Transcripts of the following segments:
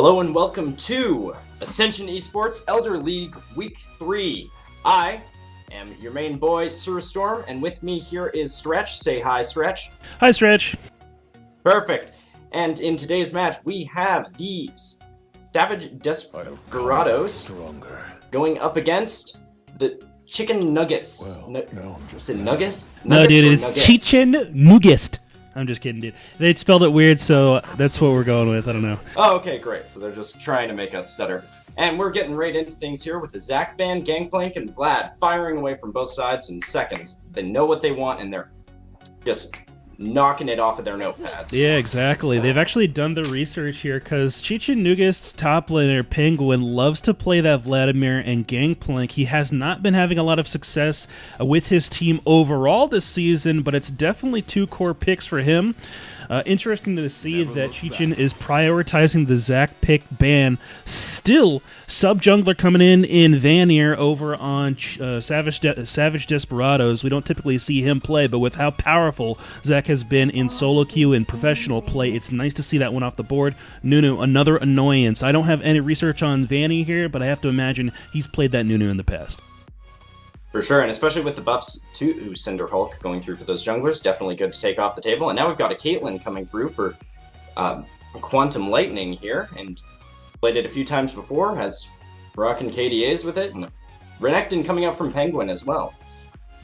Hello and welcome to Ascension eSports Elder League Week 3. I am your main boy, SuruStorm, and with me here is Stretch. Say hi, Stretch. Hi, Stretch. Perfect. And in today's match, we have the Savage Desperados going up against the Chicken Nuggets. Is it Nuggest? No, dude, it's Nuggest? Chicken Nuggest. I'm just kidding, dude. They spelled it weird, so that's what we're going with. I don't know. Oh, okay, great. So they're just trying to make us stutter. And we're getting right into things here with the Zach Band, Gangplank, and Vlad firing away from both sides in seconds. They know what they want, and they're just knocking it off of their notepads. Yeah, exactly. They've actually done the research here because Chichen Nugest's top laner, Penguin, loves to play that Vladimir and Gangplank. He has not been having a lot of success with his team overall this season, but it's definitely two core picks for him. Interesting to see that Chichen is prioritizing the Zach pick ban. Still, sub-jungler coming in Vanir over on Savage Desperados. We don't typically see him play, but with how powerful Zach has been in solo queue and professional play, it's nice to see that one off the board. Nunu, another annoyance. I don't have any research on Vanny here, but I have to imagine he's played that Nunu in the past. For sure, and especially with the buffs to Cinder Hulk going through for those junglers, definitely good to take off the table. And now we've got a Caitlyn coming through for Quantum Lightning here, and played it a few times before, has Brock and KDAs with it, and Renekton coming up from Penguin as well.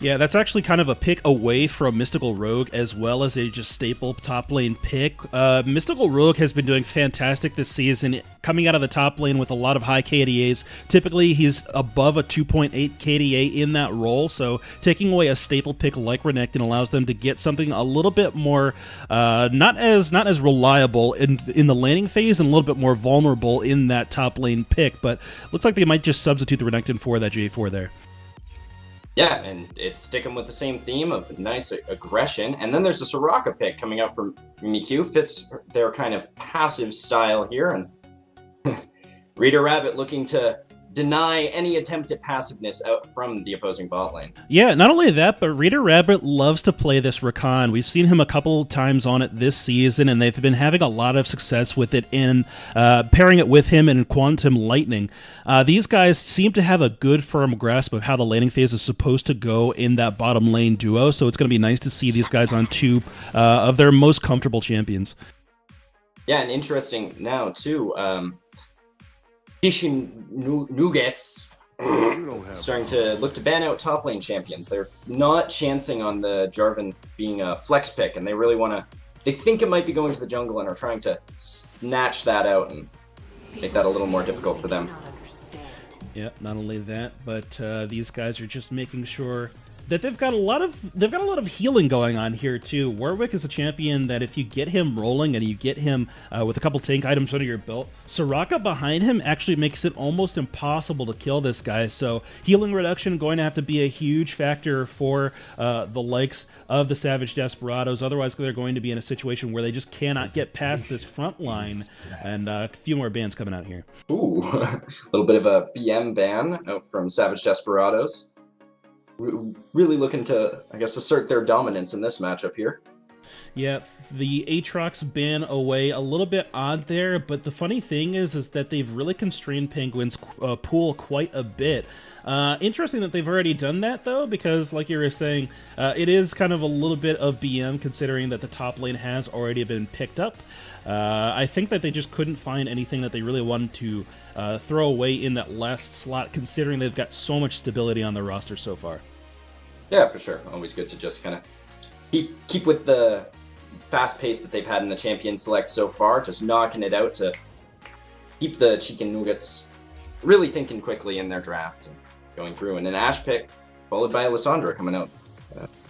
Yeah, that's actually kind of a pick away from Mystical Rogue as well as a just staple top lane pick. Mystical Rogue has been doing fantastic this season, coming out of the top lane with a lot of high KDAs. Typically, he's above a 2.8 KDA in that role, so taking away a staple pick like Renekton allows them to get something a little bit more, not as reliable in the laning phase and a little bit more vulnerable in that top lane pick, but looks like they might just substitute the Renekton for that J4 there. Yeah, and it's sticking with the same theme of nice aggression. And then there's a Soraka pick coming up from Miku. Fits their kind of passive style here. And Rita Rabbit looking to deny any attempt at passiveness out from the opposing bot lane. Yeah, not only that, but Rita Rabbit loves to play this Rakan. We've seen him a couple times on it this season, and they've been having a lot of success with it in pairing it with him in Quantum Lightning. These guys seem to have a good firm grasp of how the laning phase is supposed to go in that bottom lane duo, so it's going to be nice to see these guys on two of their most comfortable champions. Yeah, and interesting now, too, Nuggets starting to look to ban out top lane champions. They're not chancing on the Jarvan being a flex pick, and they really want to. They think it might be going to the jungle and are trying to snatch that out and make that a little more difficult for them. Yeah, not only that, but these guys are just making sure that they've got a lot of healing going on here too. Warwick is a champion that if you get him rolling and you get him with a couple tank items under your belt, Soraka behind him actually makes it almost impossible to kill this guy. So healing reduction going to have to be a huge factor for the likes of the Savage Desperados. Otherwise, they're going to be in a situation where they just cannot get past this front line. And a few more bans coming out here. Ooh, a little bit of a BM ban out from Savage Desperados. Really looking to, I guess, assert their dominance in this matchup here. Yeah, the Aatrox ban away, a little bit odd there, but the funny thing is that they've really constrained Penguin's pool quite a bit. Interesting that they've already done that, though, because, like you were saying, it is kind of a little bit of BM, considering that the top lane has already been picked up. I think that they just couldn't find anything that they really wanted to throw away in that last slot, considering they've got so much stability on their roster so far. Yeah, for sure. Always good to just kind of keep with the fast pace that they've had in the champion select so far, just knocking it out to keep the Chicken Nuggets really thinking quickly in their draft and going through. And an Ashe pick followed by Lissandra coming out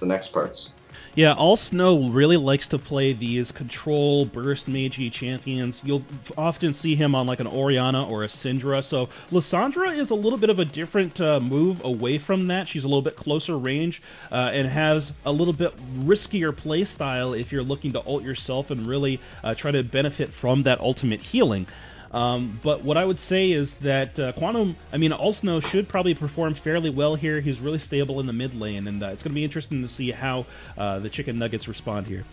the next parts. Yeah, All Snow really likes to play these control burst magey champions. You'll often see him on like an Orianna or a Syndra. So Lissandra is a little bit of a different move away from that. She's a little bit closer range and has a little bit riskier play style if you're looking to ult yourself and really try to benefit from that ultimate healing. But what I would say is that All Snow should probably perform fairly well here. He's really stable in the mid lane, and it's going to be interesting to see how the Chicken Nuggets respond here.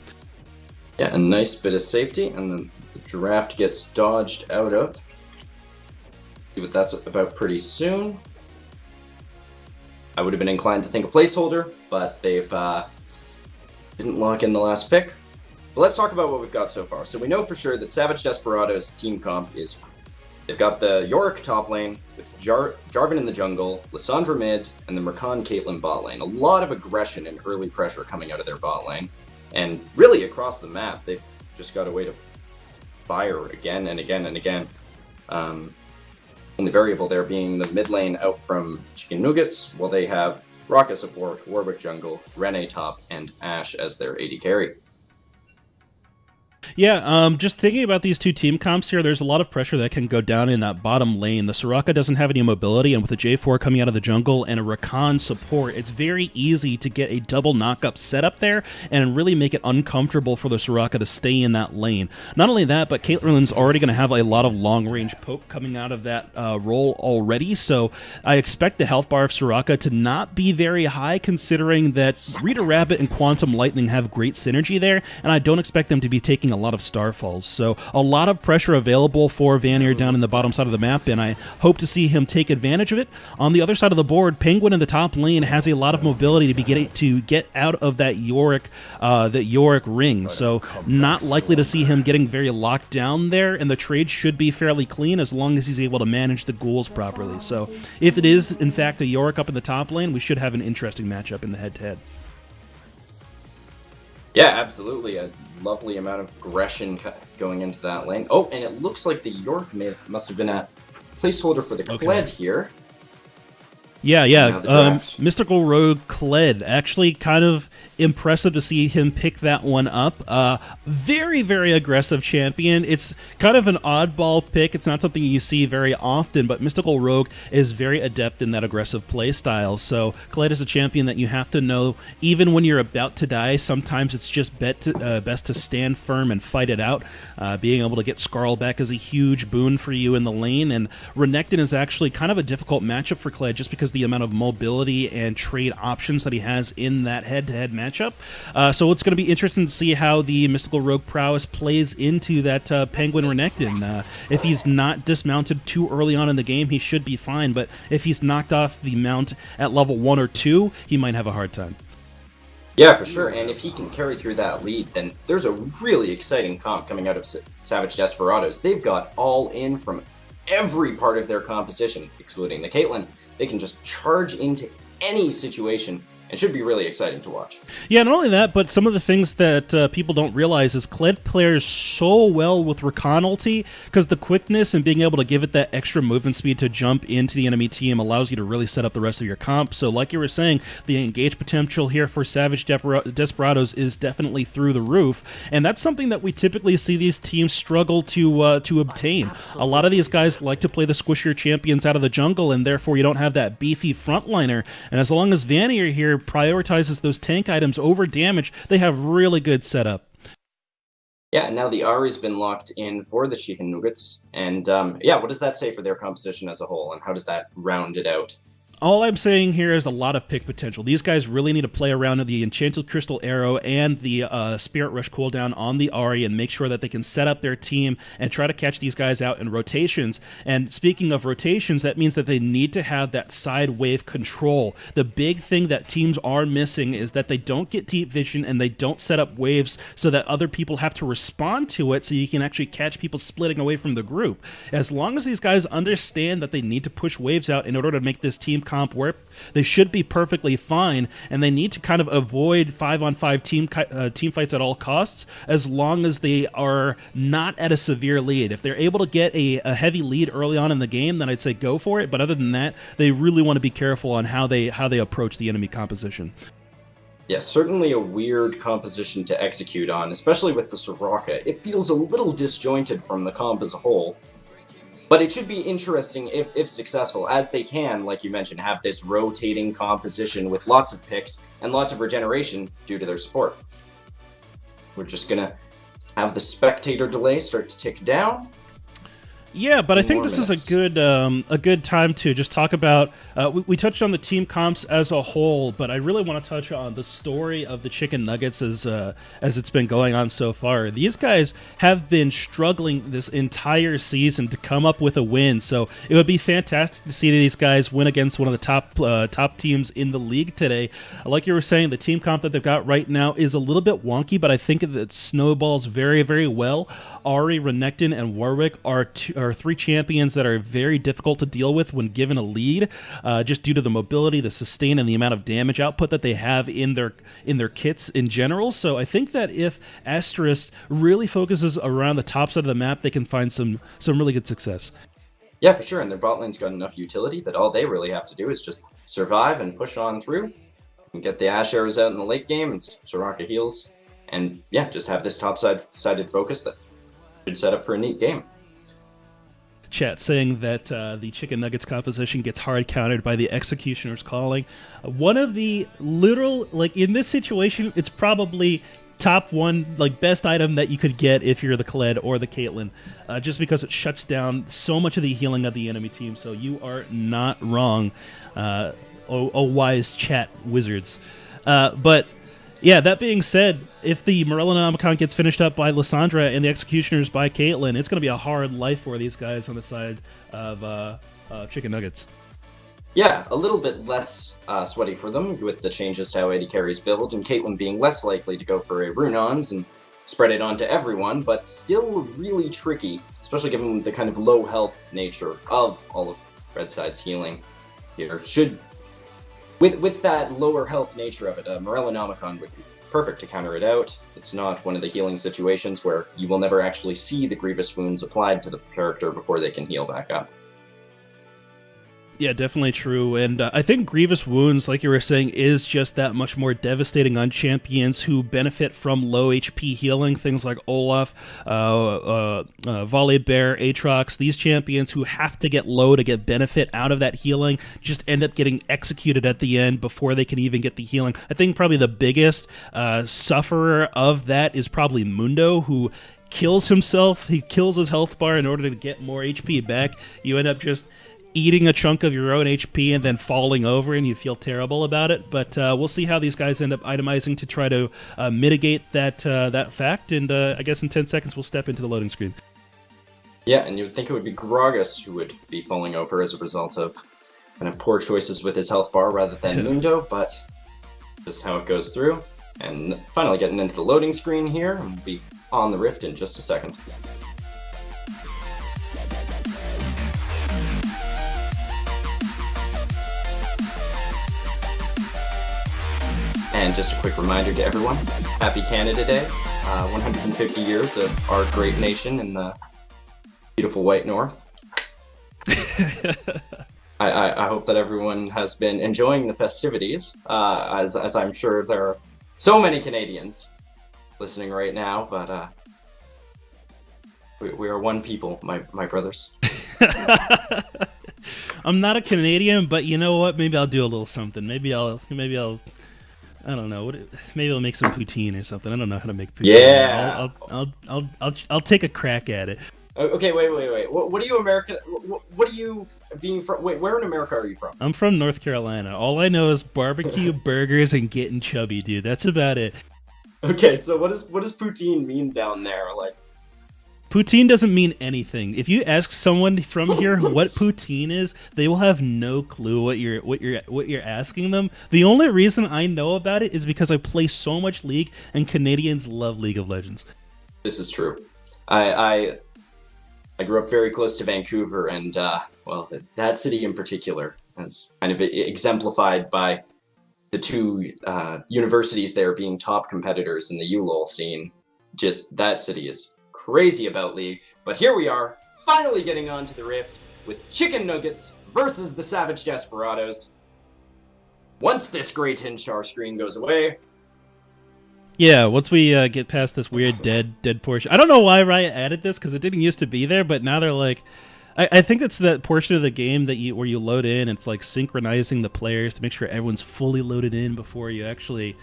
Yeah, a nice bit of safety, and then the Draft gets dodged out of. See what that's about pretty soon. I would have been inclined to think a placeholder, but they've didn't lock in the last pick. But let's talk about what we've got so far. So we know for sure that Savage Desperados' team comp is, they've got the Yorick top lane with Jarvan in the jungle, Lissandra mid, and the Merkan Caitlyn bot lane. A lot of aggression and early pressure coming out of their bot lane. And really across the map, they've just got a way to fire again and again and again. Only variable there being the mid lane out from Chicken Nuggets, while they have Rocket support, Warwick jungle, Rene top, and Ashe as their AD carry. Yeah, just thinking about these two team comps here, there's a lot of pressure that can go down in that bottom lane. The Soraka doesn't have any mobility, and with a J4 coming out of the jungle and a Rakan support, it's very easy to get a double knock-up setup there and really make it uncomfortable for the Soraka to stay in that lane. Not only that, but Caitlyn's already going to have a lot of long-range poke coming out of that role already, so I expect the health bar of Soraka to not be very high, considering that Rita Rabbit and Quantum Lightning have great synergy there, and I don't expect them to be taking a lot of starfalls. So a lot of pressure available for Vanier down in the bottom side of the map, and I hope to see him take advantage of it. On the other side of the board, Penguin in the top lane has a lot of mobility to get out of that Yorick ring. So not likely to see him getting very locked down there, and the trade should be fairly clean as long as he's able to manage the ghouls properly. So if it is in fact a Yorick up in the top lane, we should have an interesting matchup in the head-to-head. Yeah, absolutely. A lovely amount of aggression going into that lane. Oh, and it looks like the York must have been a placeholder for the Kled here. Yeah. Mystical Rogue Kled. Actually kind of impressive to see him pick that one up. Very, very aggressive champion. It's kind of an oddball pick. It's not something you see very often, but Mystical Rogue is very adept in that aggressive play style. So Kled is a champion that you have to know, even when you're about to die, sometimes it's just best to stand firm and fight it out. Being able to get Skarl back is a huge boon for you in the lane, and Renekton is actually kind of a difficult matchup for Kled just because the amount of mobility and trade options that he has in that head-to-head matchup. So it's going to be interesting to see how the Mystical Rogue prowess plays into that Penguin Renekton. If he's not dismounted too early on in the game, he should be fine, but if he's knocked off the mount at level 1 or 2, he might have a hard time. Yeah, for sure, and if he can carry through that lead, then there's a really exciting comp coming out of Savage Desperados. They've got all in from every part of their composition, excluding the Caitlyn. They can just charge into any situation. It should be really exciting to watch. Yeah, not only that, but some of the things that people don't realize is Kled players so well with Rakan ulti, because the quickness and being able to give it that extra movement speed to jump into the enemy team allows you to really set up the rest of your comp. So like you were saying, the engage potential here for Savage Desperados is definitely through the roof, and that's something that we typically see these teams struggle to obtain. A lot of these guys like to play the squishier champions out of the jungle, and therefore you don't have that beefy frontliner, and as long as Vanier here prioritizes those tank items over damage, they have really good setup. Yeah, and now the Ahri's been locked in for the Chicken Nuggets, and what does that say for their composition as a whole, and how does that round it out? All I'm saying here is a lot of pick potential. These guys really need to play around with the Enchanted Crystal Arrow and the Spirit Rush cooldown on the Ahri and make sure that they can set up their team and try to catch these guys out in rotations. And speaking of rotations, that means that they need to have that side wave control. The big thing that teams are missing is that they don't get deep vision and they don't set up waves so that other people have to respond to it so you can actually catch people splitting away from the group. As long as these guys understand that they need to push waves out in order to make this team comp work, they should be perfectly fine, and they need to kind of avoid 5-on-5 team fights at all costs as long as they are not at a severe lead. If they're able to get a heavy lead early on in the game, then I'd say go for it, but other than that, they really want to be careful on how they approach the enemy composition. Yes, certainly a weird composition to execute on, especially with the Soraka. It feels a little disjointed from the comp as a whole. But it should be interesting if successful, as they can, like you mentioned, have this rotating composition with lots of picks and lots of regeneration due to their support. We're just going to have the spectator delay start to tick down. Yeah, but I think this is a good time to just talk about We touched on the team comps as a whole, but I really want to touch on the story of the Chicken Nuggets as it's been going on so far. These guys have been struggling this entire season to come up with a win, so it would be fantastic to see these guys win against one of the top teams in the league today. Like you were saying, the team comp that they've got right now is a little bit wonky, but I think it snowballs very, very well. Ari, Renekton, and Warwick are three champions that are very difficult to deal with when given a lead, just due to the mobility, the sustain, and the amount of damage output that they have in their kits in general. So I think that if Asterisk really focuses around the top side of the map, they can find some really good success. Yeah, for sure. And their bot lane's got enough utility that all they really have to do is just survive and push on through and get the Ashe arrows out in the late game and Soraka heals. And yeah, just have this top-sided focus that should set up for a neat game. Chat saying that the Chicken Nuggets composition gets hard countered by the Executioner's Calling. One of the literal, like in this situation, it's probably top one, like best item that you could get if you're the Kled or the Caitlyn, just because it shuts down so much of the healing of the enemy team. So you are not wrong, oh wise chat wizards. But yeah, that being said, if the Morellonomicon gets finished up by Lissandra and the Executioners by Caitlyn, it's going to be a hard life for these guys on the side of Chicken Nuggets. Yeah, a little bit less sweaty for them with the changes to how AD carries build, and Caitlyn being less likely to go for a Runons and spread it onto everyone, but still really tricky, especially given the kind of low health nature of all of Redside's healing here. With that lower health nature of it, Morellonomicon would be perfect to counter it out. It's not one of the healing situations where you will never actually see the Grievous wounds applied to the character before they can heal back up. Yeah, definitely true. And I think Grievous Wounds, like you were saying, is just that much more devastating on champions who benefit from low HP healing. Things like Olaf, Volibear, Aatrox. These champions who have to get low to get benefit out of that healing just end up getting executed at the end before they can even get the healing. I think probably the biggest sufferer of that is probably Mundo, who kills himself. He kills his health bar in order to get more HP back. You end up just eating a chunk of your own HP and then falling over, and you feel terrible about it. But we'll see how these guys end up itemizing to try to mitigate that fact. And I guess in 10 seconds we'll step into the loading screen. Yeah, and you would think it would be Gragas who would be falling over as a result of kind of poor choices with his health bar rather than Mundo, but just how it goes through. And finally getting into the loading screen here, and we'll be on the Rift in just a second. And just a quick reminder to everyone, happy Canada Day, 150 years of our great nation in the beautiful white north. I hope that everyone has been enjoying the festivities, as I'm sure there are so many Canadians listening right now, but we are one people, my brothers. I'm not a Canadian, but you know what? Maybe I'll do a little something. Maybe I'll I don't know. Maybe I'll make some poutine or something. I don't know how to make poutine. Yeah. I'll take a crack at it. Okay, wait. What are you American? What are you being from? Wait, where in America are you from? I'm from North Carolina. All I know is barbecue, burgers, and getting chubby, dude. That's about it. Okay, so what does poutine mean down there? Like, poutine doesn't mean anything. If you ask someone from here what poutine is, they will have no clue what you're asking them. The only reason I know about it is because I play so much League, and Canadians love League of Legends. This is true. I grew up very close to Vancouver, and well, that city in particular is kind of exemplified by the two universities there being top competitors in the ULOL scene. Just that city is crazy about League, but here we are, finally getting onto the Rift with Chicken Nuggets versus the Savage Desperados. Once this Grey Tin Star screen goes away. Yeah, once we get past this weird dead portion. I don't know why Riot added this, because it didn't used to be there, but now they're like, I think it's that portion of the game that where you load in. It's like synchronizing the players to make sure everyone's fully loaded in before you actually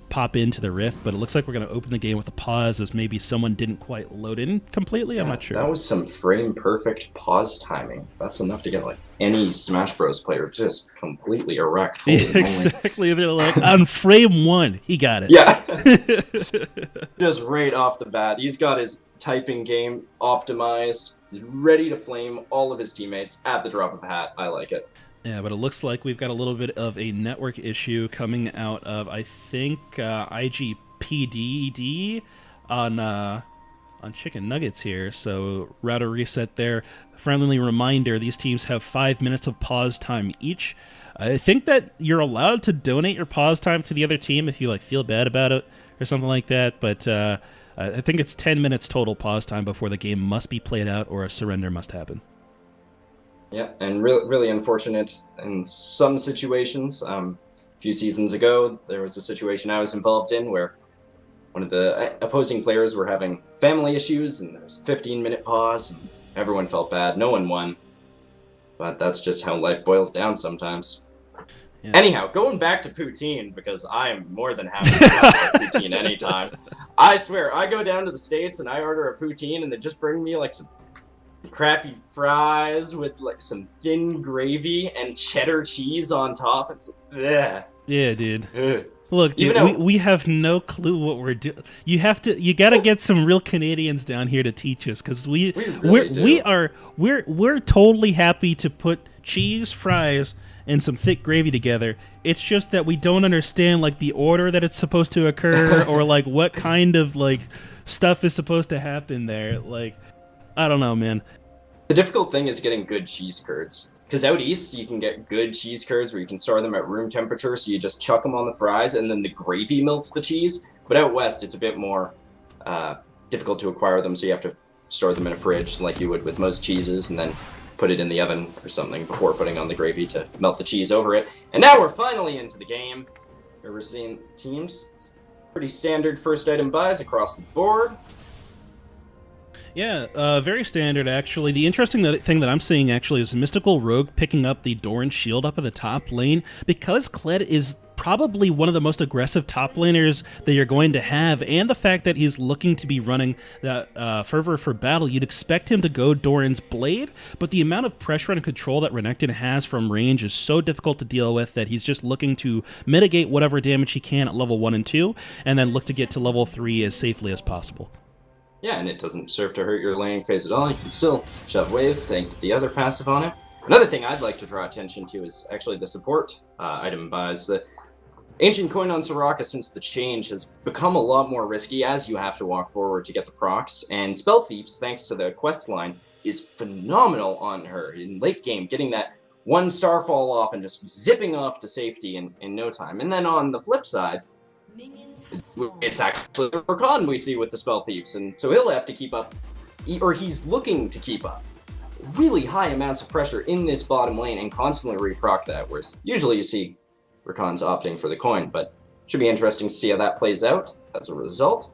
pop into the Rift, but it looks like we're going to open the game with a pause as maybe someone didn't quite load in completely. I'm not sure. That was some frame-perfect pause timing. That's enough to get like any Smash Bros. Player just completely erect. Yeah, exactly. They're like, on frame 1, he got it. Yeah. Just right off the bat. He's got his typing game optimized. He's ready to flame all of his teammates at the drop of a hat. I like it. Yeah, but it looks like we've got a little bit of a network issue coming out of, I think, IGPDD on Chicken Nuggets here. So router reset there. Friendly reminder, these teams have 5 minutes of pause time each. I think that you're allowed to donate your pause time to the other team if you like feel bad about it or something like that, but I think it's 10 minutes total pause time before the game must be played out or a surrender must happen. Yeah, and really unfortunate in some situations. A few seasons ago, there was a situation I was involved in where one of the opposing players were having family issues, and there was a 15-minute pause, and everyone felt bad. No one won. But that's just how life boils down sometimes. Yeah. Anyhow, going back to poutine, because I am more than happy to have poutine anytime. I swear, I go down to the States and I order a poutine, and they just bring me like some crappy fries with like some thin gravy and cheddar cheese on top. It's yeah, dude. Ugh. Look, dude, we have no clue what we're doing. You gotta get some real Canadians down here to teach us, because we're totally happy to put cheese, fries, and some thick gravy together. It's just that we don't understand like the order that it's supposed to occur or like what kind of like stuff is supposed to happen there. Like, I don't know, man. The difficult thing is getting good cheese curds. Because out east, you can get good cheese curds where you can store them at room temperature, so you just chuck them on the fries, and then the gravy melts the cheese. But out west, it's a bit more difficult to acquire them, so you have to store them in a fridge like you would with most cheeses, and then put it in the oven or something before putting on the gravy to melt the cheese over it. And now we're finally into the game, where we're seeing teams. Pretty standard first item buys across the board. Yeah, very standard, actually. The interesting thing that I'm seeing, actually, is Mystical Rogue picking up the Doran Shield up in the top lane. Because Kled is probably one of the most aggressive top laners that you're going to have, and the fact that he's looking to be running that Fervor for Battle, you'd expect him to go Doran's Blade, but the amount of pressure and control that Renekton has from range is so difficult to deal with that he's just looking to mitigate whatever damage he can at level 1 and 2, and then look to get to level 3 as safely as possible. Yeah, and it doesn't serve to hurt your laning phase at all. You can still shove waves, tank the other passive on it. Another thing I'd like to draw attention to is actually the support item buys. The Ancient Coin on Soraka, since the change, has become a lot more risky as you have to walk forward to get the procs. And Spell Thieves, thanks to the quest line, is phenomenal on her. In late game, getting that one Starfall off and just zipping off to safety in no time. And then on the flip side, it's actually Rakan we see with the Spell Thieves, and so he'll have to keep up, or he's looking to keep up, really high amounts of pressure in this bottom lane and constantly reproc that, whereas usually you see Rakan's opting for the coin, but should be interesting to see how that plays out as a result.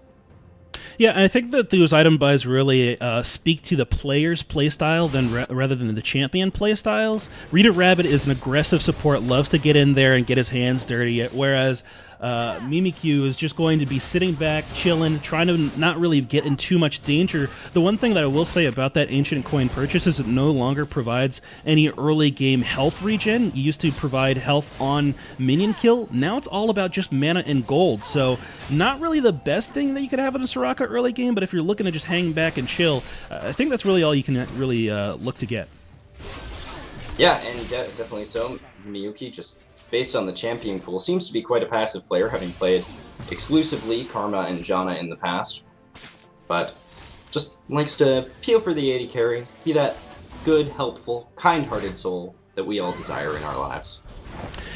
Yeah, I think that those item buys really speak to the player's playstyle rather than the champion playstyles. Rita Rabbit is an aggressive support, loves to get in there and get his hands dirty, whereas Mimikyu is just going to be sitting back, chilling, trying to not really get in too much danger. The one thing that I will say about that Ancient Coin purchase is it no longer provides any early game health regen. You used to provide health on minion kill. Now it's all about just mana and gold. So not really the best thing that you could have in a Soraka early game, but if you're looking to just hang back and chill, I think that's really all you can really look to get. Yeah, and definitely so. Miyuki, just based on the champion pool, seems to be quite a passive player, having played exclusively Karma and Janna in the past. But just likes to peel for the AD carry, be that good, helpful, kind-hearted soul that we all desire in our lives.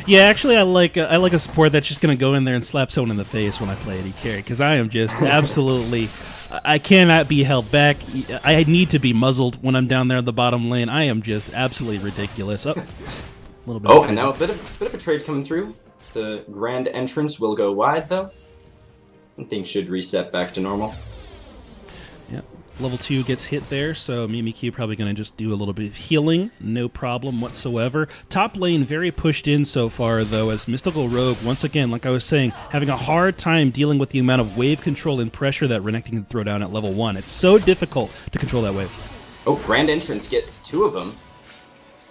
Yeah, actually, I like a support that's just going to go in there and slap someone in the face when I play AD carry, because I am just absolutely... I cannot be held back. I need to be muzzled when I'm down there in the bottom lane. I am just absolutely ridiculous. Oh, a little bit. Oh, and now a bit of a trade coming through. The grand entrance will go wide, though, and things should reset back to normal. Yeah. Level 2 gets hit there, so Mimikyu probably going to just do a little bit of healing. No problem whatsoever. Top lane very pushed in so far, though, as Mystical Rogue, once again, like I was saying, having a hard time dealing with the amount of wave control and pressure that Renekton can throw down at level 1. It's so difficult to control that wave. Oh, Grand Entrance gets 2 of them.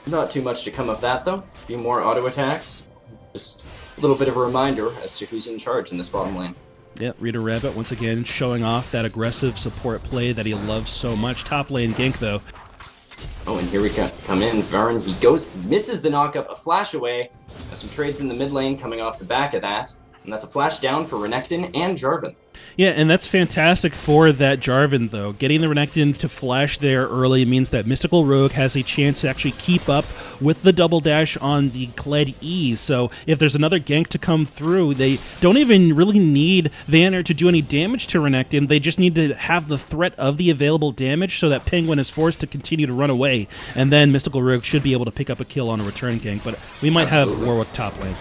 Not too much to come of that, though. A few more auto attacks. Just a little bit of a reminder as to who's in charge in this bottom lane. Yep, Rita Rabbit once again showing off that aggressive support play that he loves so much. Top lane gank, though. Oh, and here we come in. Varn, he goes, misses the knockup, a flash away. Got some trades in the mid lane coming off the back of that. And that's a flash down for Renekton and Jarvan. Yeah, and that's fantastic for that Jarvan, though. Getting the Renekton to flash there early means that Mystical Rogue has a chance to actually keep up with the double dash on the Kled E. So if there's another gank to come through, they don't even really need Vanner to do any damage to Renekton. They just need to have the threat of the available damage so that Penguin is forced to continue to run away. And then Mystical Rogue should be able to pick up a kill on a return gank. But we might have Warwick top lane.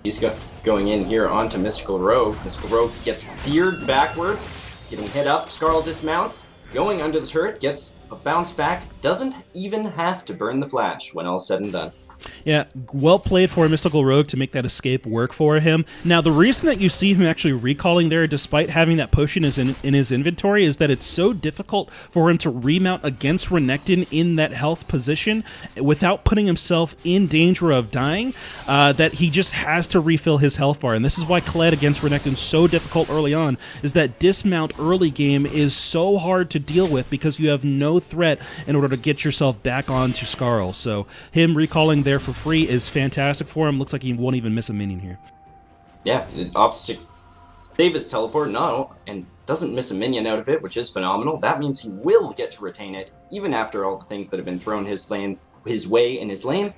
He's going in here onto Mystical Rogue. Mystical Rogue gets feared backwards. He's getting hit up. Skarl dismounts. Going under the turret. Gets a bounce back. Doesn't even have to burn the flash when all's said and done. Yeah, well played for Mystical Rogue to make that escape work for him. Now, the reason that you see him actually recalling there, despite having that potion in his inventory, is that it's so difficult for him to remount against Renekton in that health position without putting himself in danger of dying, that he just has to refill his health bar. And this is why Kled against Renekton is so difficult early on, is that dismount early game is so hard to deal with because you have no threat in order to get yourself back onto Skarl. So him recalling there for free is fantastic for him. Looks like he won't even miss a minion here. Yeah, it opts to save his teleport, and doesn't miss a minion out of it, which is phenomenal. That means he will get to retain it, even after all the things that have been thrown his way in his lane.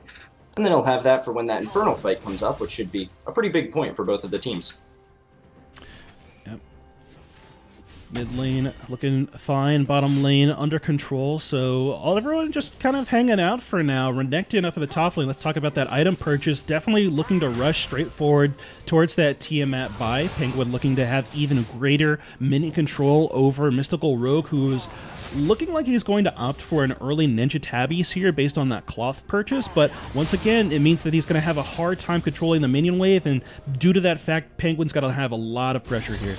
And then he'll have that for when that Infernal fight comes up, which should be a pretty big point for both of the teams. Yep. Mid lane looking fine, bottom lane under control, so everyone just kind of hanging out for now. Renekton up at the top lane, let's talk about that item purchase. Definitely looking to rush straight forward towards that Tiamat buy. Penguin looking to have even greater minion control over Mystical Rogue, who's looking like he's going to opt for an early Ninja Tabbies here based on that cloth purchase, but once again, it means that he's going to have a hard time controlling the minion wave, and due to that fact, Penguin's got to have a lot of pressure here.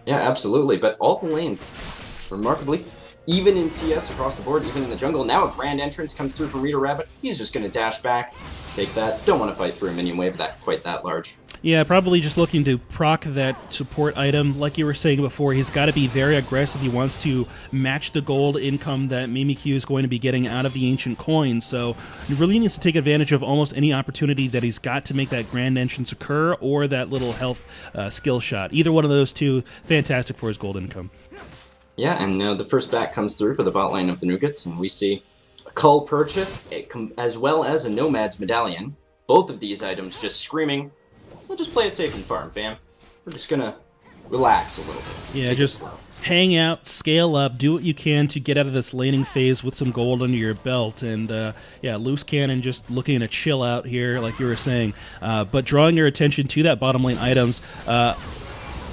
Yeah, absolutely, but all the lanes, remarkably, even in CS across the board, even in the jungle, now a Grand Entrance comes through from Rita Rabbit. He's just going to dash back, take that. Don't want to fight through a minion wave quite that large. Yeah, probably just looking to proc that support item. Like you were saying before, he's got to be very aggressive. He wants to match the gold income that Mimikyu is going to be getting out of the Ancient Coin, so he really needs to take advantage of almost any opportunity that he's got to make that Grand Entrance occur, or that little health skill shot. Either one of those two, fantastic for his gold income. Yeah, and now the first back comes through for the bot lane of the Nuggets, and we see a Cull purchase, as well as a Nomad's Medallion. Both of these items just screaming, we'll just play it safe and farm, fam. We're just gonna relax a little bit. Yeah, just hang out, scale up, do what you can to get out of this laning phase with some gold under your belt. And yeah, Loose Cannon just looking to chill out here, like you were saying. But drawing your attention to that bottom lane items.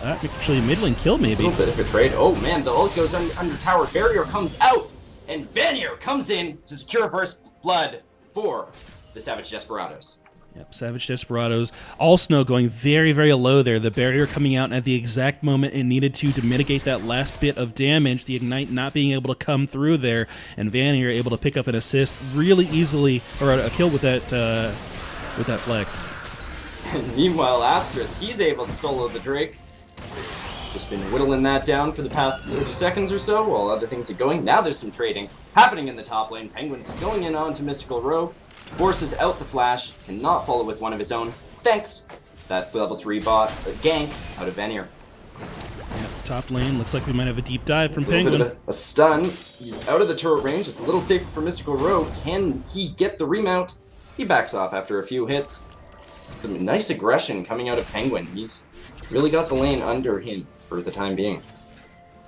Actually, mid lane kill maybe. A little bit of a trade. Oh man, the ult goes under tower. Barrier comes out, and Vanir comes in to secure first blood for the Savage Desperados. Yep, Savage Desperados. All Snow going very, very low there. The barrier coming out at the exact moment it needed to mitigate that last bit of damage. The Ignite not being able to come through there, and Vanir able to pick up an assist really easily, or a kill with that flag. And meanwhile, Astrus, he's able to solo the Drake. Just been whittling that down for the past 30 seconds or so while other things are going. Now there's some trading happening in the top lane. Penguin's going in onto Mystical Rogue. Forces out the flash, cannot follow with one of his own, thanks to that level 3 bot gank out of Vanir. Yep, top lane, looks like we might have a deep dive from Penguin. A bit of a stun, he's out of the turret range, it's a little safer for Mystical Rogue. Can he get the remount? He backs off after a few hits. Some nice aggression coming out of Penguin. He's really got the lane under him for the time being.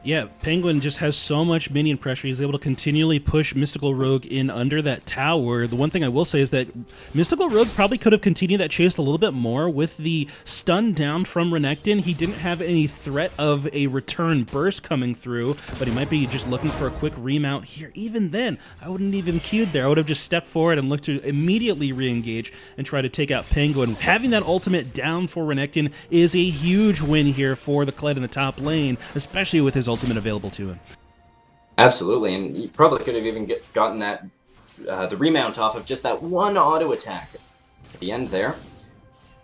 Yeah, Penguin just has so much minion pressure. He's able to continually push Mystical Rogue in under that tower. The one thing I will say is that Mystical Rogue probably could have continued that chase a little bit more. With the stun down from Renekton, he didn't have any threat of a return burst coming through, but he might be just looking for a quick remount here. Even then, I wouldn't even queued there. I would have just stepped forward and looked to immediately re-engage and try to take out Penguin. Having that ultimate down for Renekton is a huge win here for the Kled in the top lane, especially with his ultimate available to him. Absolutely, and you probably could have even gotten that the remount off of just that one auto attack at the end there.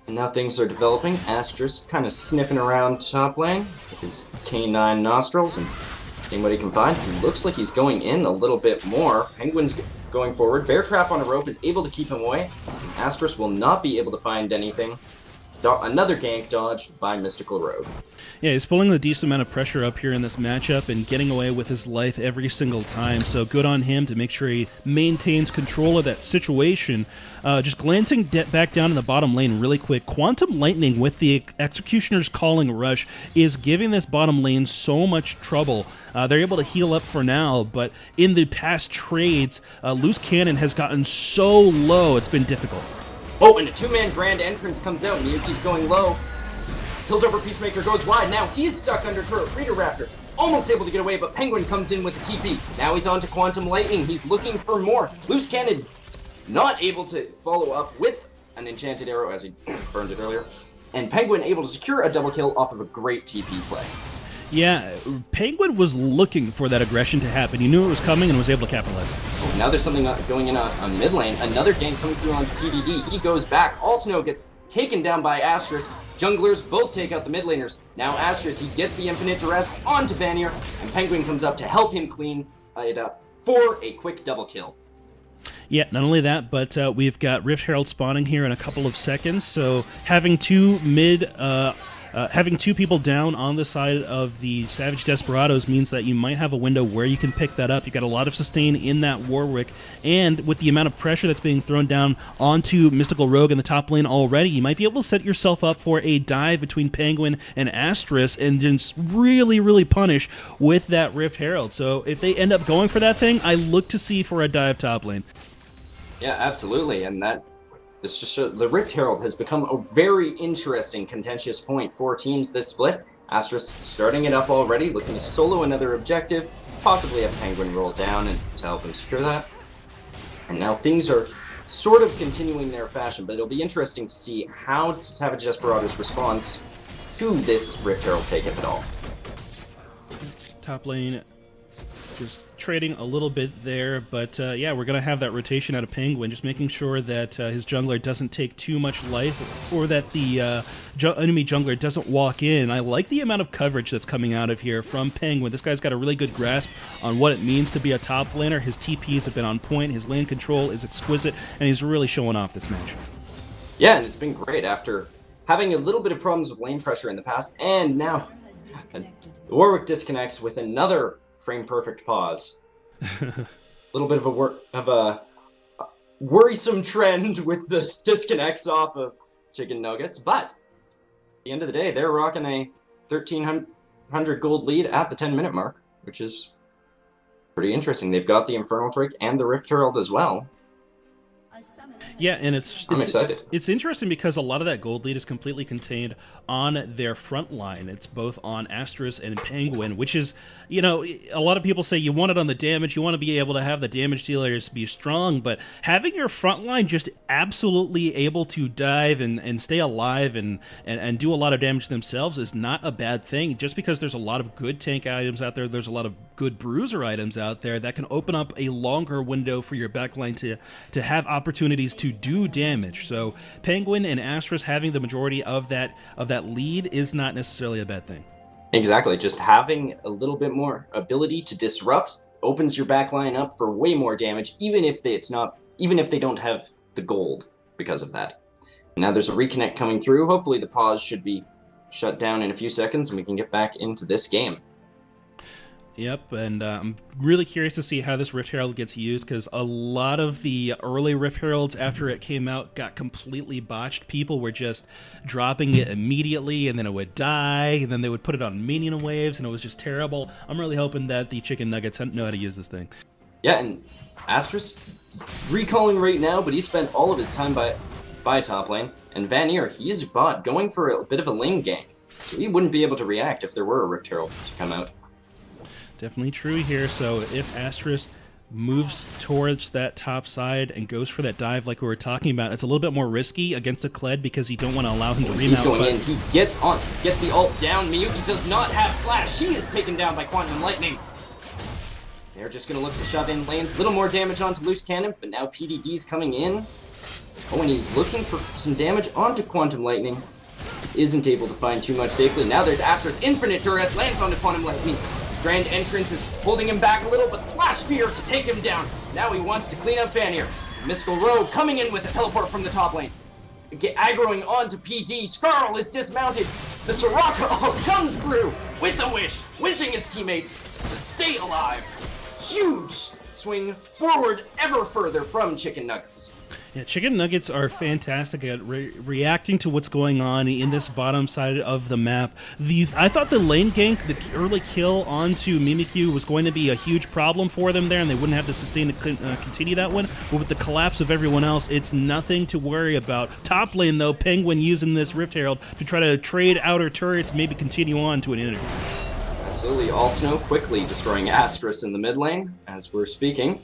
And now things are developing. Astra's kind of sniffing around top lane with his canine nostrils and seeing what he can find. He looks like he's going in a little bit more. Penguin's going forward. Bear Trap on a rope is able to keep him away. And Astros will not be able to find anything. Another gank dodged by Mystical Rogue. Yeah, he's pulling a decent amount of pressure up here in this matchup and getting away with his life every single time, so good on him to make sure he maintains control of that situation. Just glancing back down in the bottom lane really quick, Quantum Lightning with the Executioner's Calling Rush is giving this bottom lane so much trouble. They're able to heal up for now, but in the past trades, Loose Cannon has gotten so low, it's been difficult. Oh, and a two-man grand entrance comes out. Miyuki's going low. Piltover Peacemaker goes wide. Now he's stuck under turret. Rita Raptor almost able to get away, but Penguin comes in with the TP. Now he's on to Quantum Lightning. He's looking for more. Loose Cannon not able to follow up with an enchanted arrow as he burned it earlier. And Penguin able to secure a double kill off of a great TP play. Yeah, Penguin was looking for that aggression to happen. He knew it was coming and was able to capitalize. Now there's something going in on mid lane. Another gank coming through onto PDD. He goes back. All Snow gets taken down by Astros. Junglers both take out the mid laners. Now Astros, he gets the infinite duress onto Vanir, and Penguin comes up to help him clean it up for a quick double kill. Yeah, not only that, but we've got Rift Herald spawning here in a couple of seconds, so having two people down on the side of the Savage Desperados means that you might have a window where you can pick that up. You got a lot of sustain in that Warwick, and with the amount of pressure that's being thrown down onto Mystical Rogue in the top lane already, you might be able to set yourself up for a dive between Penguin and Astris and just really, really punish with that Rift Herald. So if they end up going for that thing, I look to see for a dive top lane. Yeah, absolutely, and this just shows the Rift Herald has become a very interesting, contentious point for teams this split. Astros starting it up already, looking to solo another objective, possibly have Penguin roll down and to help him secure that. And now things are sort of continuing their fashion, but it'll be interesting to see how Savage Desperados responds to this Rift Herald take, if at all. Top lane just trading a little bit there, but yeah, we're going to have that rotation out of Penguin, just making sure that his jungler doesn't take too much life or that the enemy jungler doesn't walk in. I like the amount of coverage that's coming out of here from Penguin. This guy's got a really good grasp on what it means to be a top laner. His TPs have been on point, his lane control is exquisite, and he's really showing off this match. Yeah, and it's been great after having a little bit of problems with lane pressure in the past, and now Warwick disconnects with another frame perfect pause. A little bit of a worrisome trend with the disconnects off of Chicken Nuggets, but at the end of the day, they're rocking a 1,300 gold lead at the 10-minute mark, which is pretty interesting. They've got the Infernal Drake and the Rift Herald as well. Yeah, and I'm excited. It's interesting because a lot of that gold lead is completely contained on their front line. It's both on Astros and Penguin, which is, you know, a lot of people say you want it on the damage, you want to be able to have the damage dealers be strong, but having your front line just absolutely able to dive and stay alive and do a lot of damage themselves is not a bad thing. Just because there's a lot of good tank items out there, there's a lot of good bruiser items out there that can open up a longer window for your backline to have opportunities to do damage. So Penguin and Astros having the majority of that lead is not necessarily a bad thing. Exactly. Just having a little bit more ability to disrupt opens your backline up for way more damage, even if they don't have the gold because of that. Now there's a reconnect coming through. Hopefully the pause should be shut down in a few seconds and we can get back into this game. Yep, and I'm really curious to see how this Rift Herald gets used, because a lot of the early Rift Heralds after it came out got completely botched. People were just dropping it immediately, and then it would die, and then they would put it on minion waves, and it was just terrible. I'm really hoping that the Chicken Nuggets know how to use this thing. Yeah, and Astrus recalling right now, but he spent all of his time by top lane. And Vanier, he's a bot, going for a bit of a lane gank. So he wouldn't be able to react if there were a Rift Herald to come out. Definitely true here. So if Asterisk moves towards that top side and goes for that dive like we were talking about, it's a little bit more risky against a Kled because you don't want to allow him to remount. He's going in. He gets the ult down. Miyuki does not have flash. She is taken down by Quantum Lightning. They're just going to look to shove in lanes. A little more damage onto Loose Cannon, but now PDD's coming in. Oh, and he's looking for some damage onto Quantum Lightning. Isn't able to find too much safely. Now there's Asterisk. Infinite Duress lands onto Quantum Lightning. Grand Entrance is holding him back a little, but Flash Spear to take him down. Now he wants to clean up Vanier. Mystical Rogue coming in with a teleport from the top lane. Aggroing onto PD. Skarl is dismounted. The Soraka comes through with a wish, wishing his teammates to stay alive. Huge swing forward ever further from Chicken Nuggets. Yeah, Chicken Nuggets are fantastic at reacting to what's going on in this bottom side of the map. I thought the lane gank, the early kill onto Mimikyu, was going to be a huge problem for them there, and they wouldn't have to sustain continue that one. But with the collapse of everyone else, it's nothing to worry about. Top lane, though, Penguin using this Rift Herald to try to trade outer turrets, maybe continue on to an inner. Absolutely. All Snow quickly destroying Astrus in the mid lane as we're speaking.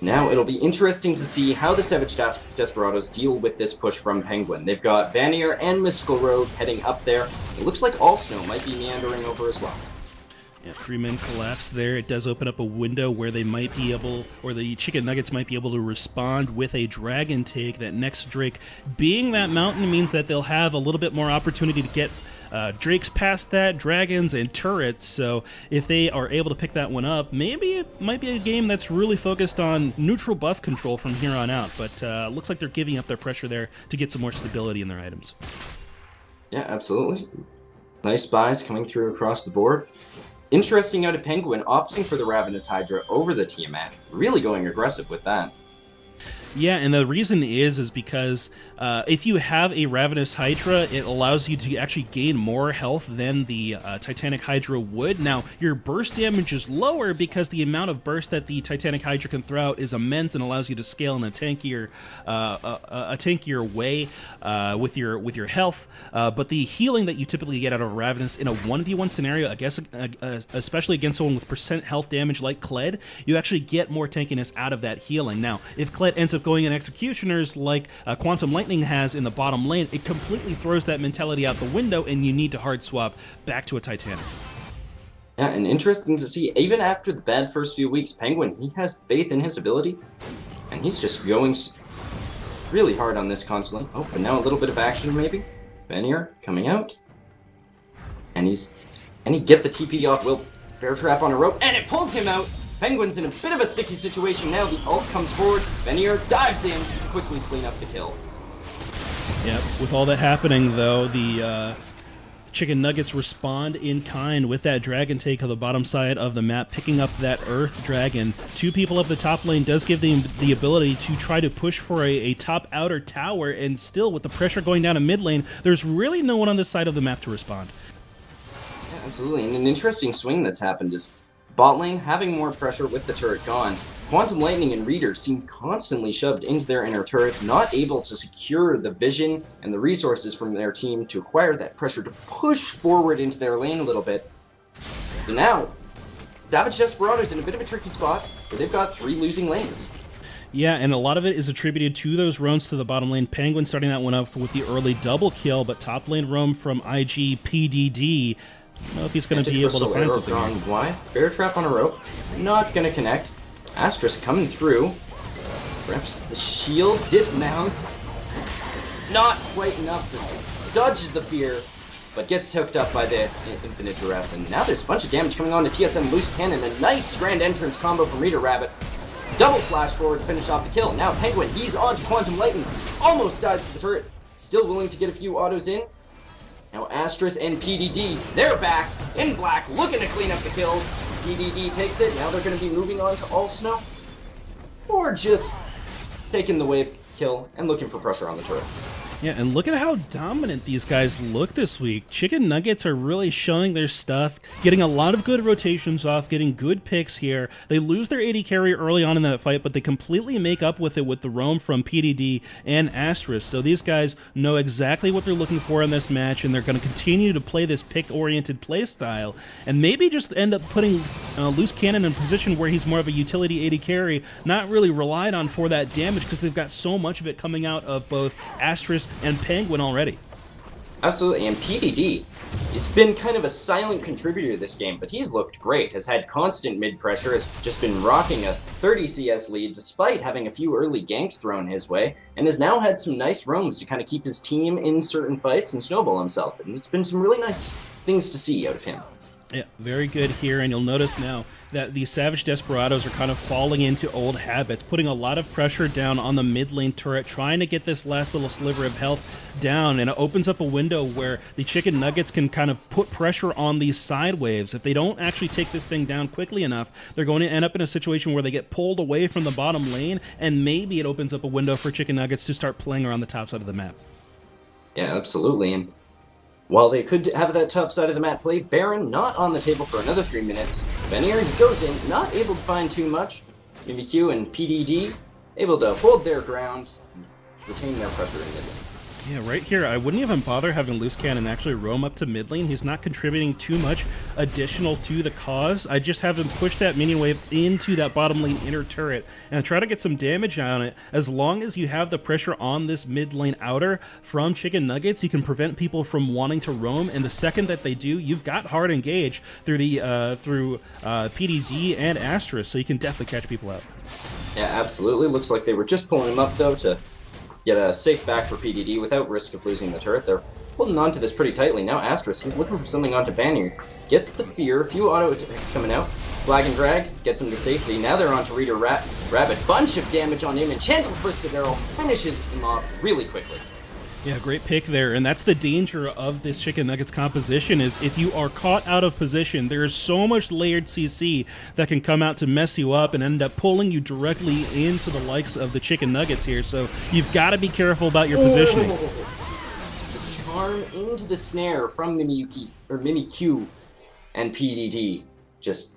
Now it'll be interesting to see how the Savage Desperados deal with this push from Penguin. They've got Vanier and Mystical Rogue heading up there. It looks like All Snow might be meandering over as well. Yeah, 3-man collapse there. It does open up a window where they might be able, or the Chicken Nuggets might be able to respond with a Dragon take. That next Drake being that mountain means that they'll have a little bit more opportunity to get Drakes past that, dragons, and turrets, so if they are able to pick that one up, maybe it might be a game that's really focused on neutral buff control from here on out, but looks like they're giving up their pressure there to get some more stability in their items. Yeah, absolutely. Nice buys coming through across the board. Interesting out of Penguin, opting for the Ravenous Hydra over the Tiamat, really going aggressive with that. Yeah, and the reason is because if you have a Ravenous Hydra, it allows you to actually gain more health than the Titanic Hydra would. Now, your burst damage is lower because the amount of burst that the Titanic Hydra can throw out is immense and allows you to scale in a tankier way with your health. But the healing that you typically get out of Ravenous in a 1v1 scenario, I guess, especially against someone with percent health damage like Kled, you actually get more tankiness out of that healing. Now, if Kled ends up going in Executioners like Quantum Lightning has in the bottom lane, it completely throws that mentality out the window, and you need to hard swap back to a Titanic. Yeah, and interesting to see, even after the bad first few weeks, Penguin, he has faith in his ability, and he's just going really hard on this constantly. Oh, but now a little bit of action maybe. Vanier coming out, and he get the TP off Will. Bear Trap on a rope, and it pulls him out. Penguin's in a bit of a sticky situation now. The ult comes forward. Vanier dives in to quickly clean up the kill. Yep, with all that happening, though, the Chicken Nuggets respond in kind with that Dragon take on the bottom side of the map, picking up that Earth Dragon. Two people up the top lane does give them the ability to try to push for a top outer tower, and still, with the pressure going down to mid lane, there's really no one on this side of the map to respond. Yeah, absolutely, and an interesting swing that's happened is bot lane having more pressure with the turret gone. Quantum Lightning and Reader seem constantly shoved into their inner turret, not able to secure the vision and the resources from their team to acquire that pressure to push forward into their lane a little bit. So now, Savage Desperados in a bit of a tricky spot, where they've got 3 losing lanes. Yeah, and a lot of it is attributed to those roams to the bottom lane. Penguin starting that one up with the early double kill, but top lane roam from IG PDD. I don't know if he's going to be able to find something here. Why? Bear Trap on a rope. Not going to connect. Asterisk coming through. Perhaps the shield. Dismount. Not quite enough to dodge the fear, but gets hooked up by the Infinite Duress. And now there's a bunch of damage coming on to TSM Loose Cannon. A nice Grand Entrance combo from Reader Rabbit. Double flash forward to finish off the kill. Now Penguin, he's on to Quantum Lightning. Almost dies to the turret. Still willing to get a few autos in. Now Astrus and PDD, they're back in black, looking to clean up the kills. PDD takes it. Now they're going to be moving on to All Snow, or just taking the wave kill and looking for pressure on the turret. Yeah, and look at how dominant these guys look this week. Chicken Nuggets are really showing their stuff, getting a lot of good rotations off, getting good picks here. They lose their AD carry early on in that fight, but they completely make up with it with the roam from PDD and Asterisk. So these guys know exactly what they're looking for in this match, and they're going to continue to play this pick-oriented play style, and maybe just end up putting Loose Cannon in a position where he's more of a utility AD carry, not really relied on for that damage because they've got so much of it coming out of both Asterisk and Penguin already. Absolutely, and PDD, he's been kind of a silent contributor to this game, but he's looked great, has had constant mid-pressure, has just been rocking a 30 CS lead despite having a few early ganks thrown his way, and has now had some nice roams to kind of keep his team in certain fights and snowball himself, and it's been some really nice things to see out of him. Yeah, very good here, and you'll notice now that the Savage Desperados are kind of falling into old habits, putting a lot of pressure down on the mid lane turret, trying to get this last little sliver of health down, and it opens up a window where the Chicken Nuggets can kind of put pressure on these side waves. If they don't actually take this thing down quickly enough, they're going to end up in a situation where they get pulled away from the bottom lane, and maybe it opens up a window for Chicken Nuggets to start playing around the top side of the map. Yeah, absolutely, and while they could have that top side of the map play, Baron not on the table for another 3 minutes. Vanier, he goes in, not able to find too much. MBQ and PDD able to hold their ground, retain their pressure in mid lane. Yeah, right here, I wouldn't even bother having Loose Cannon actually roam up to mid lane. He's not contributing too much additional to the cause. I just have him push that minion wave into that bottom lane inner turret and try to get some damage on it. As long as you have the pressure on this mid lane outer from Chicken Nuggets, you can prevent people from wanting to roam, and the second that they do, you've got hard engage through the PDD and Asterisk, so you can definitely catch people out. Yeah, absolutely. Looks like they were just pulling him up, though, to get a safe back for PDD without risk of losing the turret. They're holding on to this pretty tightly. Now Asterisk, he's looking for something onto Banner. Gets the fear, a few auto attacks coming out. Flag and drag, gets him to safety. Now they're on to Reader Rabbit. Bunch of damage on him. Enchanted Twisted Arrow finishes him off really quickly. Yeah, great pick there, and that's the danger of this Chicken Nuggets composition, is if you are caught out of position, there is so much layered CC that can come out to mess you up and end up pulling you directly into the likes of the Chicken Nuggets here, so you've got to be careful about your positioning. The charm into the snare from Mimikyu and PDD, just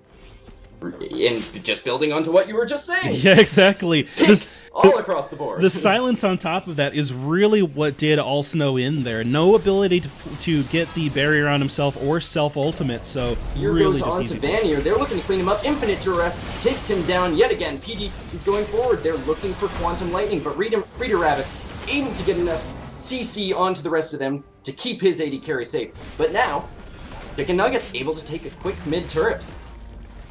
building onto what you were just saying. Yeah, exactly. Picks all across the board. The silence on top of that is really what did All Snow in there. No ability to get the barrier on himself or self-ultimate, so here really goes on to Vanier. They're looking to clean him up. Infinite Duress takes him down yet again. PD is going forward. They're looking for Quantum Lightning, but Reader Rabbit able to get enough CC onto the rest of them to keep his AD carry safe. But now, Chicken Nuggets able to take a quick mid-turret.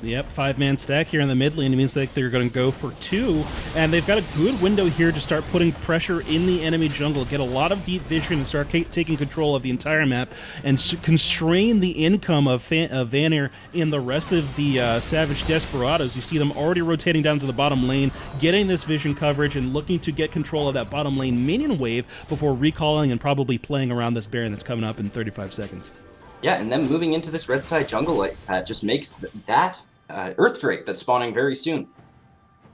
Yep, 5-man stack here in the mid lane. It means that they're going to go for 2, and they've got a good window here to start putting pressure in the enemy jungle, get a lot of deep vision, and start taking control of the entire map, and constrain the income of Vanier in the rest of the Savage Desperados. You see them already rotating down to the bottom lane, getting this vision coverage, and looking to get control of that bottom lane minion wave before recalling and probably playing around this Baron that's coming up in 35 seconds. Yeah, and then moving into this red side jungle just makes that Earth Drake that's spawning very soon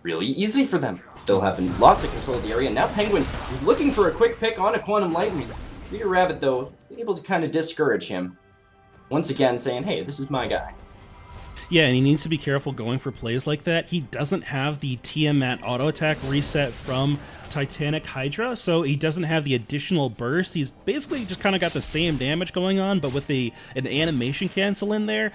really easy for them. They'll have lots of control of the area. Now Penguin is looking for a quick pick on a Quantum Lightning. Reader Rabbit, though, able to kind of discourage him. Once again saying, hey, this is my guy. Yeah, and he needs to be careful going for plays like that. He doesn't have the Tiamat auto attack reset from Titanic Hydra, so he doesn't have the additional burst. He's basically just kind of got the same damage going on, but with an animation cancel in there.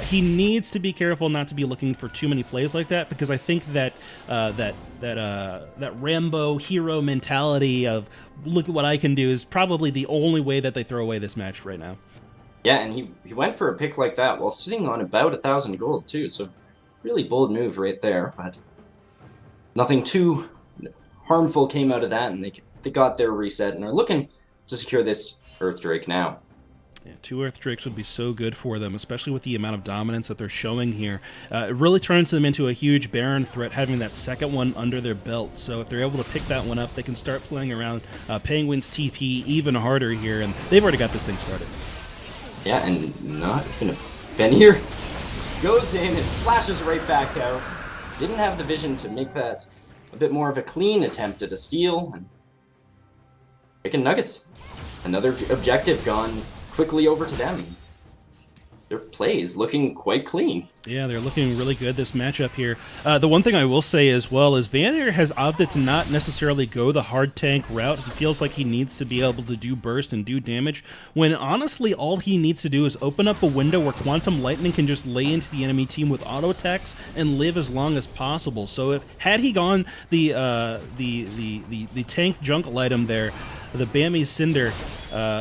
He needs to be careful not to be looking for too many plays like that, because I think that that Rambo hero mentality of look at what I can do is probably the only way that they throw away this match right now. Yeah, and he went for a pick like that while sitting on about 1,000 gold too, so really bold move right there, but nothing too harmful came out of that, and they got their reset and are looking to secure this Earth Drake now. Yeah, 2 Earth Drakes would be so good for them, especially with the amount of dominance that they're showing here. It really turns them into a huge Baron threat, having that second one under their belt. So if they're able to pick that one up, they can start playing around Penguin's TP even harder here, and they've already got this thing started. Yeah, and not even a Fenrir goes in and flashes right back out. Didn't have the vision to make that a bit more of a clean attempt at a steal. And Chicken Nuggets, another objective gone quickly over to them. Their play is looking quite clean. Yeah, they're looking really good this matchup here. The one thing I will say as well is Vanir has opted to not necessarily go the hard tank route. He feels like he needs to be able to do burst and do damage, when honestly all he needs to do is open up a window where Quantum Lightning can just lay into the enemy team with auto attacks and live as long as possible. So had he gone the tank jungle item there, the Bammy Cinder,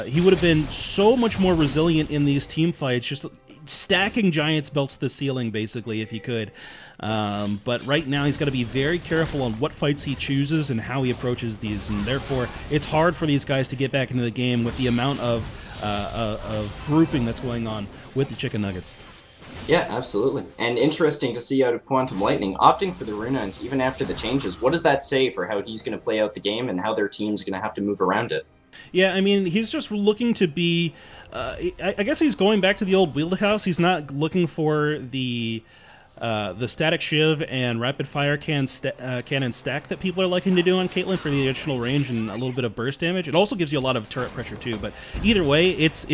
he would have been so much more resilient in these team fights, just stacking Giants belts to the ceiling, basically, if he could. But right now, he's got to be very careful on what fights he chooses and how he approaches these, and therefore, it's hard for these guys to get back into the game with the amount of grouping that's going on with the Chicken Nuggets. Yeah, absolutely. And interesting to see out of Quantum Lightning, opting for the Runines even after the changes. What does that say for how he's going to play out the game and how their team's going to have to move around it? Yeah, I mean, he's just looking to be... I guess he's going back to the old wheelhouse. He's not looking for the static shiv and rapid fire cannon stack that people are liking to do on Caitlyn for the additional range and a little bit of burst damage. It also gives you a lot of turret pressure too, but either way, he's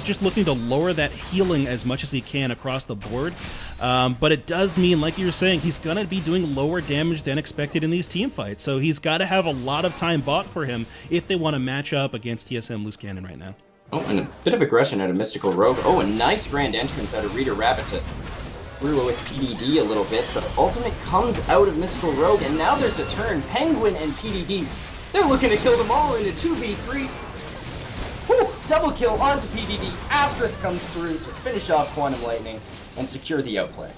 just looking to lower that healing as much as he can across the board. But it does mean, like you were saying, he's going to be doing lower damage than expected in these team fights, so he's got to have a lot of time bought for him if they want to match up against TSM Loose Cannon right now. Oh, and a bit of aggression out of Mystical Rogue. Oh, a nice grand entrance out of Reader Rabbit to through with PDD a little bit, but ultimate comes out of Mystical Rogue, and now there's a turn. Penguin and PDD, they're looking to kill them all in a 2v3. Whew, double kill onto PDD. Asterisk comes through to finish off Quantum Lightning and secure the outplay.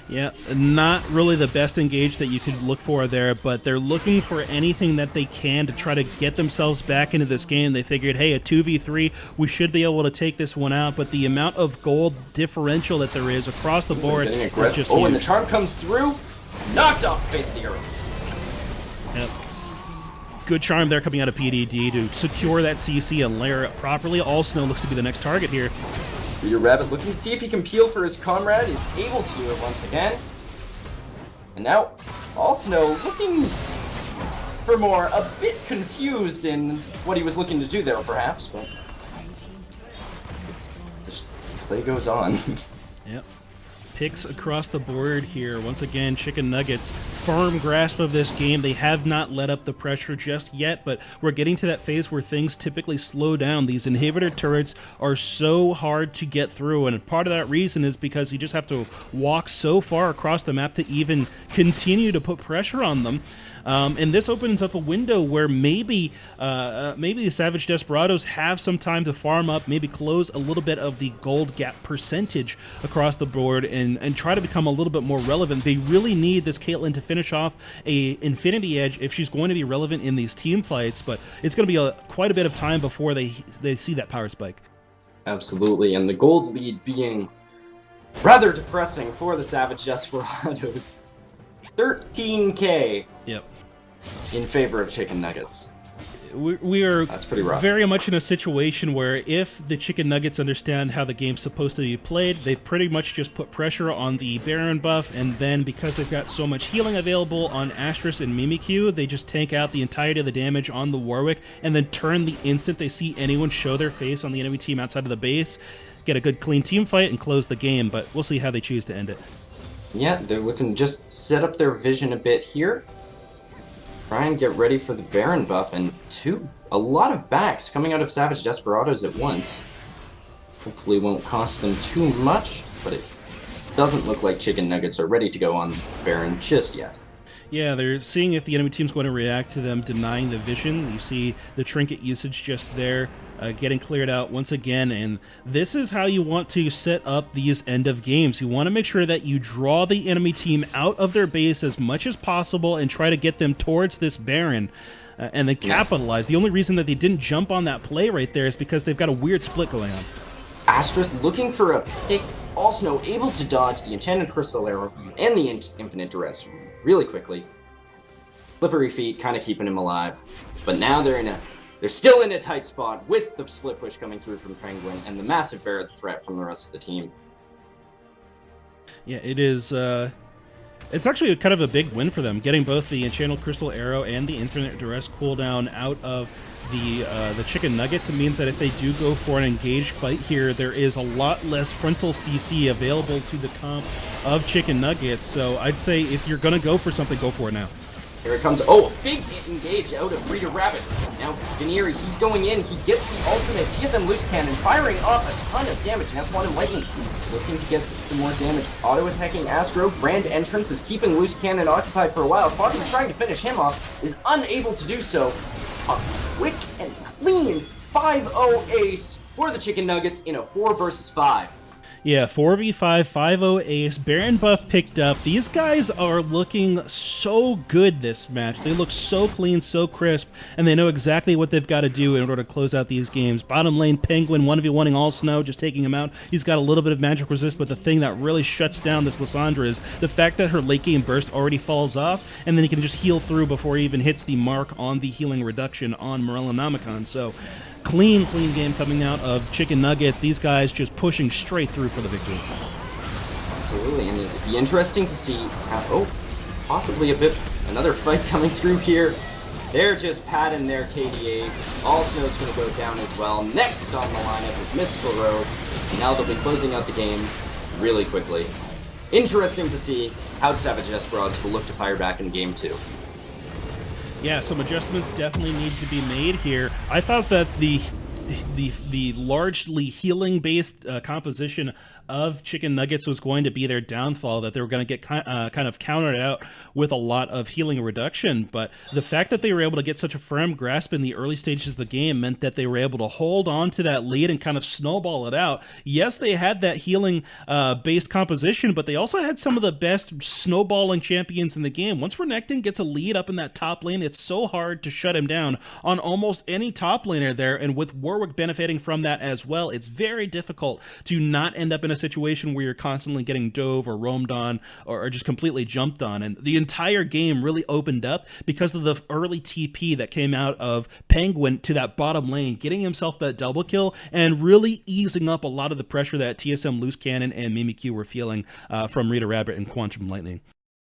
Yeah, not really the best engage that you could look for there, but they're looking for anything that they can to try to get themselves back into this game. They figured, hey, a 2v3, we should be able to take this one out, but the amount of gold differential that there is across the board is just huge. And the charm comes through, knocked off the face of the earth. Yep. Good charm there coming out of PDD to secure that CC and layer it properly. All Snow looks to be the next target here. Reader Rabbit looking to see if he can peel for his comrade, is able to do it once again. And now, All Snow looking for more, a bit confused in what he was looking to do there, perhaps, but the play goes on. Yep. Picks across the board here. Once again, Chicken Nuggets, firm grasp of this game. They have not let up the pressure just yet, but we're getting to that phase where things typically slow down. These inhibitor turrets are so hard to get through, and part of that reason is because you just have to walk so far across the map to even continue to put pressure on them. And this opens up a window where maybe the Savage Desperados have some time to farm up, maybe close a little bit of the gold gap percentage across the board and try to become a little bit more relevant. They really need this Caitlyn to finish off a Infinity Edge if she's going to be relevant in these team fights, but it's going to be quite a bit of time before they see that power spike. Absolutely, and the gold lead being rather depressing for the Savage Desperados. 13k. Yep. In favor of Chicken Nuggets. We are That's pretty rough. Very much in a situation where if the Chicken Nuggets understand how the game's supposed to be played, they pretty much just put pressure on the Baron buff, and then because they've got so much healing available on Asterisk and Mimikyu, they just tank out the entirety of the damage on the Warwick, and then turn the instant they see anyone show their face on the enemy team outside of the base, get a good clean team fight, and close the game, but we'll see how they choose to end it. Yeah, they're looking to just set up their vision a bit here. Try and get ready for the Baron buff, and a lot of backs coming out of Savage Desperados at once. Hopefully won't cost them too much, but it doesn't look like Chicken Nuggets are ready to go on Baron just yet. Yeah, they're seeing if the enemy team's going to react to them denying the vision. You see the trinket usage just there, getting cleared out once again, and this is how you want to set up these end of games. You want to make sure that you draw the enemy team out of their base as much as possible and try to get them towards this Baron. and they capitalized. The only reason that they didn't jump on that play right there is because they've got a weird split going on. Astra's looking for a pick. Also able to dodge the Enchanted Crystal Arrow and the Infinite Duress really quickly. Slippery feet kind of keeping him alive. But now they're still in a tight spot with the split push coming through from Penguin and the massive Barret threat from the rest of the team. Yeah, it is. It's actually kind of a big win for them, getting both the Enchanted Crystal Arrow and the Infinite Duress cooldown out of the Chicken Nuggets. It means that if they do go for an engaged fight here, there is a lot less frontal CC available to the comp of Chicken Nuggets. So I'd say if you're going to go for something, go for it now. Here it comes. Oh, big engage out of Rita Rabbit. Now, Veneer, he's going in. He gets the ultimate TSM Loose Cannon, firing off a ton of damage. Now, Quantum Lightning looking to get some more damage. Auto-attacking Astro. Grand Entrance is keeping Loose Cannon occupied for a while. Quantum's trying to finish him off, is unable to do so. A quick and clean 5-0 ace for the Chicken Nuggets in a 4 versus 5. Yeah, 4v5, 5-0 ace, Baron buff picked up. These guys are looking so good this match. They look so clean, so crisp, and they know exactly what they've got to do in order to close out these games. Bottom lane, Penguin, 1v1ing all Snow, just taking him out. He's got a little bit of magic resist, but the thing that really shuts down this Lysandra is the fact that her late game burst already falls off, and then he can just heal through before he even hits the mark on the healing reduction on Morellonomicon. So, clean game coming out of Chicken Nuggets. These guys just pushing straight through for the victory. Absolutely, and it'd be interesting to see how, possibly another fight coming through here. They're just padding their KDAs. All Snow's going to go down as well. Next on the lineup is Mystical Rogue, and now they'll be closing out the game really quickly. Interesting to see how Savage Desperados will look to fire back in Game 2. Yeah, some adjustments definitely need to be made here. I thought that the largely healing-based composition of Chicken Nuggets was going to be their downfall, that they were going to get kind of countered out with a lot of healing reduction. But the fact that they were able to get such a firm grasp in the early stages of the game meant that they were able to hold on to that lead and kind of snowball it out. Yes, they had that healing based composition, but they also had some of the best snowballing champions in the game. Once Renekton gets a lead up in that top lane, it's so hard to shut him down on almost any top laner there, and with Warwick benefiting from that as well, it's very difficult to not end up in a situation where you're constantly getting dove or roamed on or just completely jumped on. And the entire game really opened up because of the early TP that came out of Penguin to that bottom lane, getting himself that double kill and really easing up a lot of the pressure that TSM Loose Cannon and Mimikyu were feeling from Rita Rabbit and Quantum Lightning.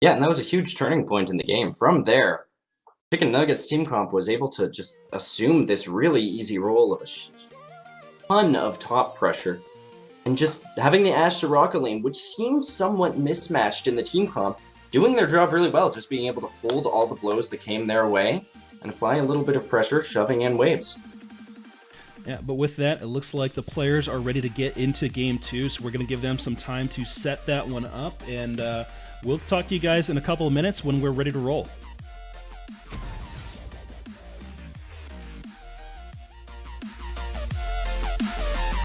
Yeah, and that was a huge turning point in the game. From there, Chicken Nuggets team comp was able to just assume this really easy role of a ton of top pressure, and just having the Ashe Soraka lane, which seemed somewhat mismatched in the team comp, doing their job really well, just being able to hold all the blows that came their way and apply a little bit of pressure, shoving in waves. Yeah, but with that, it looks like the players are ready to get into Game 2, so we're going to give them some time to set that one up, and we'll talk to you guys in a couple of minutes when we're ready to roll.